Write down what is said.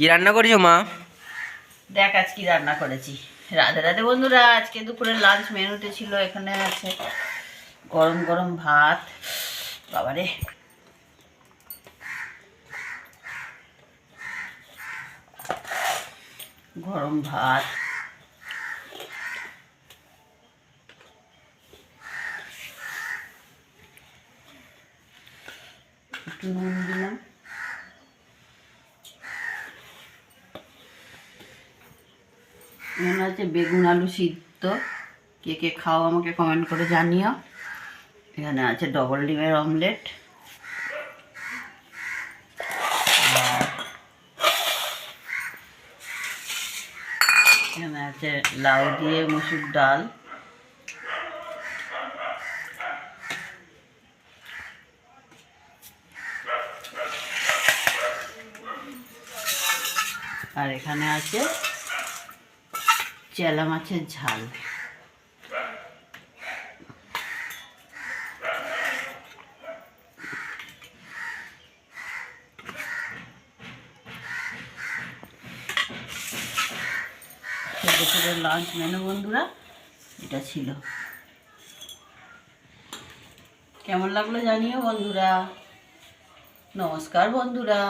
কি রান্না করেছো মা? দেখ আজ কি রান্না করেছি। রাধে রাধে বন্ধুরা, আজকে দুপুরের লাঞ্চ মেনুতে ছিল, এখানে আছে গরম গরম ভাত। বাবারে, গরম ভাত, একটু নুন দিলাম, এখানে আছে বেগুন আলু সিদ্ধ। কে কে খাও আমাকে কমেন্ট করে জানিও। এখানে আছে ডবল ডিমের অমলেট, আর এখানে আছে লাউ দিয়ে মসুর ডাল, আর এখানে আছে চেলা মাছের ঝাল। দুপুরের লাঞ্চ মেনু বন্ধুরা এটা ছিল। কেমন লাগলো জানিও বন্ধুরা। নমস্কার বন্ধুরা।